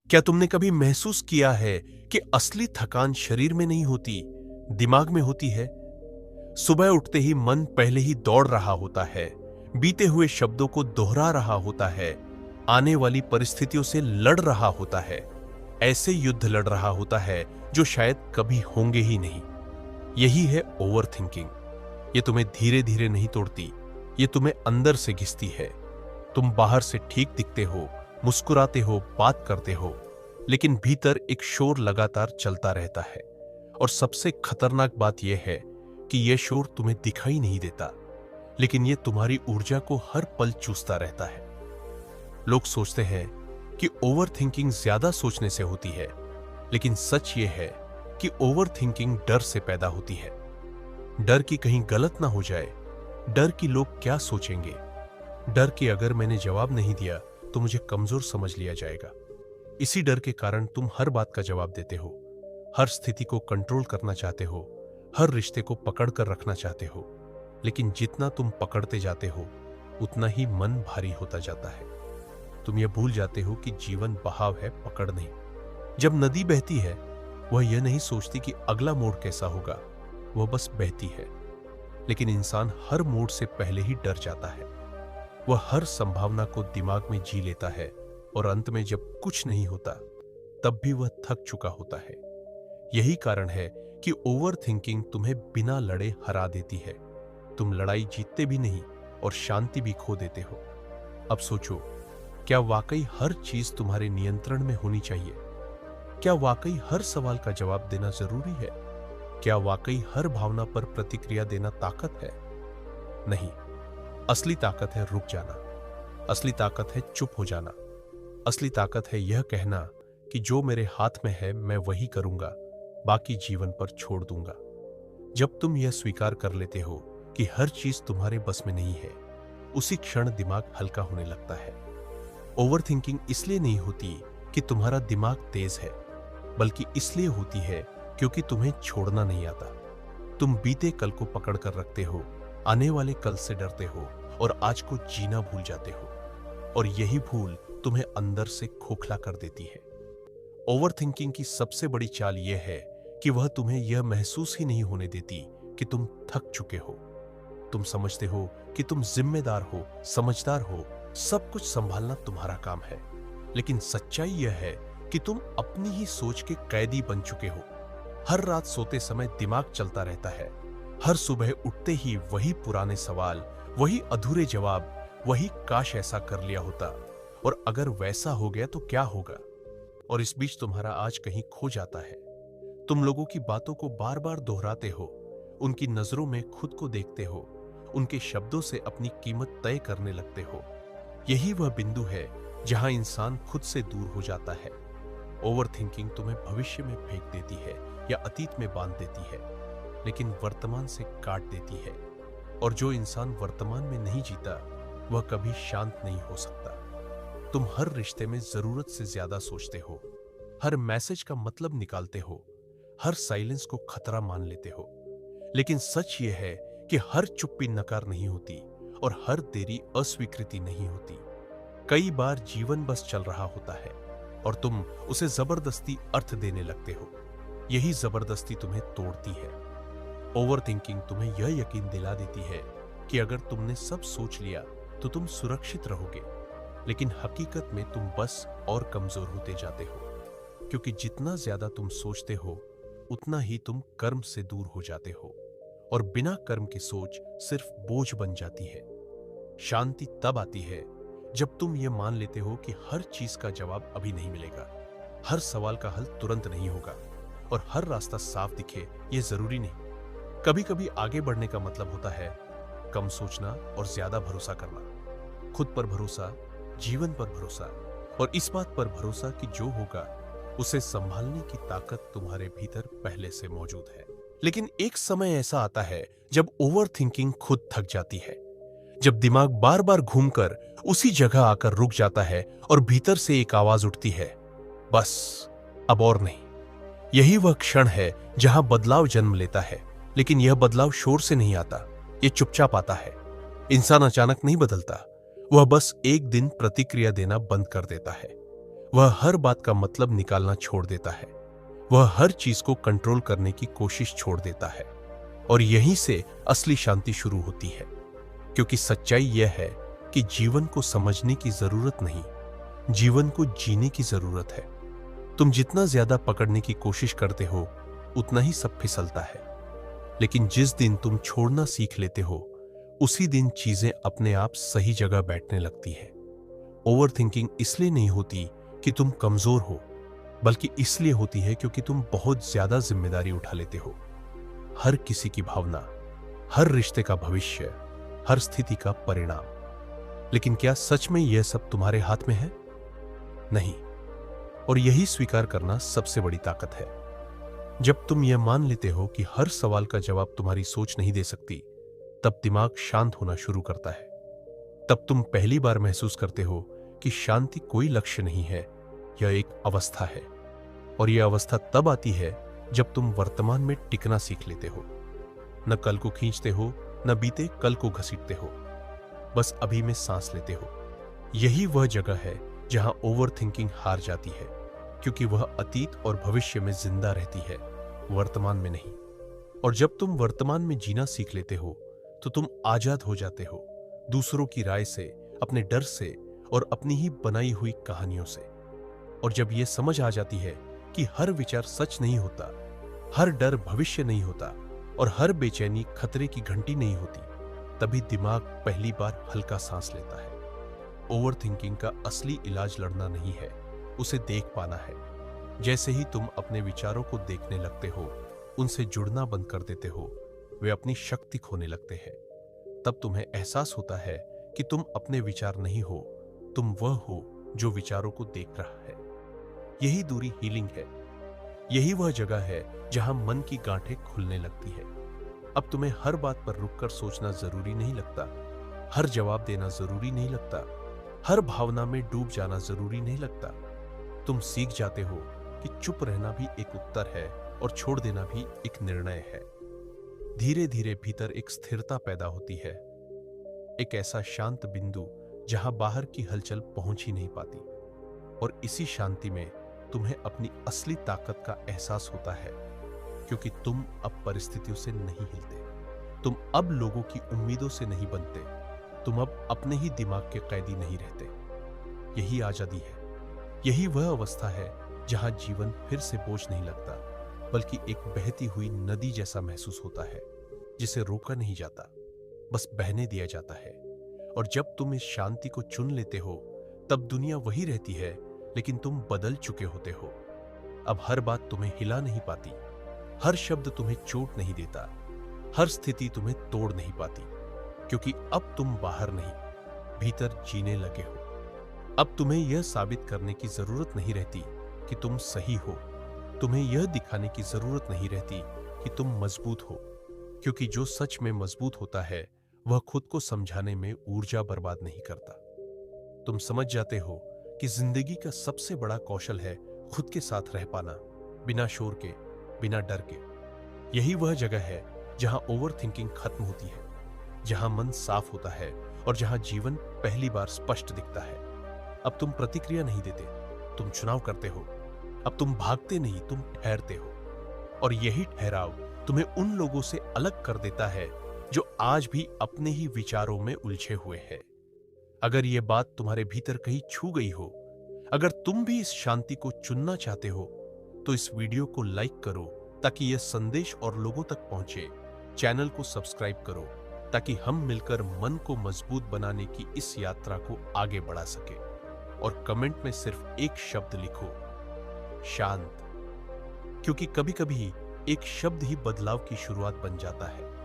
क्या तुमने कभी महसूस किया है कि असली थकान शरीर में नहीं होती, दिमाग में होती है? सुबह उठते ही मन पहले ही दौड़ रहा होता है, बीते हुए शब्दों को दोहरा रहा होता है, आने वाली परिस्थितियों से लड़ रहा होता है, ऐसे युद्ध लड़ रहा होता है जो शायद कभी होंगे ही नहीं। यही है ओवर थिंकिंग। ये तुम्हें धीरे धीरे नहीं तोड़ती, ये तुम्हें अंदर से घिसती है। तुम बाहर से ठीक दिखते हो, मुस्कुराते हो, बात करते हो, लेकिन भीतर एक शोर लगातार चलता रहता है। और सबसे खतरनाक बात यह है कि यह शोर तुम्हें दिखाई नहीं देता, लेकिन यह तुम्हारी ऊर्जा को हर पल चूसता रहता है। लोग सोचते हैं कि ओवर थिंकिंग ज्यादा सोचने से होती है, लेकिन सच यह है कि ओवर थिंकिंग डर से पैदा होती है। डर कि कहीं गलत ना हो जाए, डर कि लोग क्या सोचेंगे, डर कि अगर मैंने जवाब नहीं दिया तो मुझे कमजोर समझ लिया जाएगा। इसी डर के कारण तुम हर बात का जवाब देते हो, हर स्थिति को कंट्रोल करना चाहते हो, हर रिश्ते को पकड़ कर रखना चाहते हो। लेकिन जितना तुम पकड़ते जाते हो, उतना ही मन भारी होता जाता है। तुम ये भूल जाते हो कि जीवन बहाव है, पकड़ नहीं। जब नदी बहती है, वह यह नहीं सोचती कि अगला मोड़ कैसा होगा, वह बस बहती है। लेकिन इंसान हर मोड़ से पहले ही डर जाता है। वह हर संभावना को दिमाग में जी लेता है और अंत में जब कुछ नहीं होता, तब भी वह थक चुका होता है। यही कारण है कि ओवर थिंकिंग तुम्हें बिना लड़े हरा देती है। तुम लड़ाई जीतते भी नहीं और शांति भी खो देते हो। अब सोचो, क्या वाकई हर चीज तुम्हारे नियंत्रण में होनी चाहिए? क्या वाकई हर सवाल का जवाब देना जरूरी है? क्या वाकई हर भावना पर प्रतिक्रिया देना ताकत है? नहीं। असली ताकत है रुक जाना। असली ताकत है चुप हो जाना। असली ताकत है यह कहना कि जो मेरे हाथ में है मैं वही करूंगा, बाकी जीवन पर छोड़ दूंगा। जब तुम यह स्वीकार कर लेते हो कि हर चीज तुम्हारे बस में नहीं है, उसी क्षण दिमाग हल्का होने लगता है। ओवर थिंकिंग इसलिए नहीं होती कि तुम्हारा दिमाग तेज है, बल्कि इसलिए होती है क्योंकि तुम्हें छोड़ना नहीं आता। तुम बीते कल को पकड़ कर रखते हो, आने वाले कल से डरते हो और आज को जीना भूल जाते हो। और यही भूल तुम्हें अंदर से खोखला कर देती है। ओवर थिंकिंग की सबसे बड़ी चाल यह है कि वह तुम्हें यह महसूस ही नहीं होने देती कि तुम थक चुके हो। तुम समझते हो कि तुम जिम्मेदार हो, समझदार हो, सब कुछ संभालना तुम्हारा काम है। लेकिन सच्चाई यह है कि तुम अपनी ही सोच के कैदी बन चुके हो। हर रात सोते समय दिमाग चलता रहता है। हर सुबह उठते ही वही पुराने सवाल, वही अधूरे जवाब, वही काश ऐसा कर लिया होता, और अगर वैसा हो गया तो क्या होगा। और इस बीच तुम्हारा आज कहीं खो जाता है। तुम लोगों की बातों को बार बार दोहराते हो, उनकी नजरों में खुद को देखते हो, उनके शब्दों से अपनी कीमत तय करने लगते हो। यही वह बिंदु है जहां इंसान खुद से दूर हो जाता है। ओवर थिंकिंग तुम्हें भविष्य में फेंक देती है या अतीत में बांध देती है, लेकिन वर्तमान से काट देती है। और जो इंसान वर्तमान में नहीं जीता, वह कभी शांत नहीं हो सकता। तुम हर रिश्ते में जरूरत से ज्यादा सोचते हो, हर मैसेज का मतलब निकालते हो, हर साइलेंस को खतरा मान लेते हो। लेकिन सच यह है कि हर चुप्पी नकार नहीं होती और हर देरी अस्वीकृति नहीं होती। कई बार जीवन बस चल रहा होता है और तुम उसे जबरदस्ती अर्थ देने लगते हो। यही जबरदस्ती तुम्हें तोड़ती है। ओवर थिंकिंग तुम्हें यह यकीन दिला देती है कि अगर तुमने सब सोच लिया तो तुम सुरक्षित रहोगे, लेकिन हकीकत में तुम बस और कमजोर होते जाते हो। क्योंकि जितना ज्यादा तुम सोचते हो, उतना ही तुम कर्म से दूर हो जाते हो, और बिना कर्म की सोच सिर्फ बोझ बन जाती है। शांति तब आती है जब तुम ये मान लेते हो कि हर चीज का जवाब अभी नहीं मिलेगा, हर सवाल का हल तुरंत नहीं होगा, और हर रास्ता साफ दिखे ये जरूरी नहीं। कभी कभी आगे बढ़ने का मतलब होता है कम सोचना और ज्यादा भरोसा करना। खुद पर भरोसा, जीवन पर भरोसा, और इस बात पर भरोसा कि जो होगा उसे संभालने की ताकत तुम्हारे भीतर पहले से मौजूद है। लेकिन एक समय ऐसा आता है जब ओवर थिंकिंग खुद थक जाती है, जब दिमाग बार बार घूमकर उसी जगह आकर रुक जाता है और भीतर से एक आवाज उठती है, बस अब और नहीं। यही वह क्षण है जहां बदलाव जन्म लेता है, लेकिन यह बदलाव शोर से नहीं आता, यह चुपचाप आता है। इंसान अचानक नहीं बदलता, वह बस एक दिन प्रतिक्रिया देना बंद कर देता है। वह हर बात का मतलब निकालना छोड़ देता है। वह हर चीज को कंट्रोल करने की कोशिश छोड़ देता है। और यहीं से असली शांति शुरू होती है। क्योंकि सच्चाई यह है कि जीवन को समझने की जरूरत नहीं, जीवन को जीने की जरूरत है। तुम जितना ज्यादा पकड़ने की कोशिश करते हो, उतना ही सब फिसलता है। लेकिन जिस दिन तुम छोड़ना सीख लेते हो, उसी दिन चीजें अपने आप सही जगह बैठने लगती है। ओवर थिंकिंग इसलिए नहीं होती कि तुम कमजोर हो, बल्कि इसलिए होती है क्योंकि तुम बहुत ज्यादा जिम्मेदारी उठा लेते हो। हर किसी की भावना, हर रिश्ते का भविष्य, हर स्थिति का परिणाम। लेकिन क्या सच में यह सब तुम्हारे हाथ में है? नहीं। और यही स्वीकार करना सबसे बड़ी ताकत है। जब तुम यह मान लेते हो कि हर सवाल का जवाब तुम्हारी सोच नहीं दे सकती, तब दिमाग शांत होना शुरू करता है। तब तुम पहली बार महसूस करते हो कि शांति कोई लक्ष्य नहीं है, यह एक अवस्था है। और यह अवस्था तब आती है जब तुम वर्तमान में टिकना सीख लेते हो। न कल को खींचते हो, न बीते कल को घसीटते हो, बस अभी में सांस लेते हो। यही वह जगह है जहां ओवर थिंकिंग हार जाती है, क्योंकि वह अतीत और भविष्य में जिंदा रहती है, वर्तमान में नहीं। और जब तुम वर्तमान में जीना सीख लेते हो, तो तुम आजाद हो जाते हो, दूसरों की राय से, अपने डर से और अपनी ही बनाई हुई कहानियों से। और जब यह समझ आ जाती है कि हर विचार सच नहीं होता, हर डर भविष्य नहीं होता और हर बेचैनी खतरे की घंटी नहीं होती, तभी दिमाग पहली बार हल्का सांस लेता है। ओवर थिंकिंग का असली इलाज लड़ना नहीं है, उसे देख पाना है। जैसे ही तुम अपने विचारों को देखने लगते हो, उनसे जुड़ना बंद कर देते हो, वे अपनी शक्ति खोने लगते हैं। तब तुम्हें एहसास होता है कि तुम अपने विचार नहीं हो, तुम वह हो जो विचारों को देख रहा है। यही दूरी हीलिंग है। यही वह जगह है जहां मन की गांठें खुलने लगती है। अब तुम्हें हर बात पर रुककर सोचना जरूरी नहीं लगता, हर जवाब देना जरूरी नहीं लगता, हर भावना में डूब जाना जरूरी नहीं लगता। तुम सीख जाते हो कि चुप रहना भी एक उत्तर है और छोड़ देना भी एक निर्णय है। धीरे धीरे भीतर एक स्थिरता पैदा होती है, एक ऐसा शांत बिंदु जहां बाहर की हलचल पहुंच ही नहीं पाती। और इसी शांति में तुम्हें अपनी असली ताकत का एहसास होता है, क्योंकि तुम अब परिस्थितियों से नहीं हिलते, तुम अब लोगों की उम्मीदों से नहीं बनते, तुम अब अपने ही दिमाग के कैदी नहीं रहते। यही आजादी है। यही वह अवस्था है जहां जीवन फिर से बोझ नहीं लगता, बल्कि एक बहती हुई नदी जैसा महसूस होता है, जिसे रोका नहीं जाता, बस बहने दिया जाता है। और जब तुम इस शांति को चुन लेते हो, तब दुनिया वही रहती है, लेकिन तुम बदल चुके होते हो। अब हर बात तुम्हें हिला नहीं पाती, हर शब्द तुम्हें चोट नहीं देता, हर स्थिति तुम्हें तोड़ नहीं पाती, क्योंकि अब तुम बाहर नहीं, भीतर जीने लगे हो। अब तुम्हें यह साबित करने की जरूरत नहीं रहती कि तुम सही हो, तुम्हें यह दिखाने की जरूरत नहीं रहती कि तुम मजबूत हो, क्योंकि जो सच में मजबूत होता है, वह खुद को समझाने में ऊर्जा बर्बाद नहीं करता। तुम समझ जाते हो कि जिंदगी का सबसे बड़ा कौशल है खुद के साथ रह पाना, बिना शोर के, बिना डर के। यही वह जगह है जहां ओवर थिंकिंग खत्म होती है, जहां मन साफ होता है और जहां जीवन पहली बार स्पष्ट दिखता है। अब तुम प्रतिक्रिया नहीं देते, तुम चुनाव करते हो। अब तुम भागते नहीं, तुम ठहरते हो। और यही ठहराव तुम्हें उन लोगों से अलग कर देता है जो आज भी अपने ही विचारों में उलझे हुए हैं। अगर यह बात तुम्हारे भीतर कहीं छू गई हो, अगर तुम भी इस शांति को चुनना चाहते हो, तो इस वीडियो को लाइक करो ताकि यह संदेश और लोगों तक पहुंचे। चैनल को सब्सक्राइब करो ताकि हम मिलकर मन को मजबूत बनाने की इस यात्रा को आगे बढ़ा सके। और कमेंट में सिर्फ एक शब्द लिखो, शांत, क्योंकि कभी कभी एक शब्द ही बदलाव की शुरुआत बन जाता है।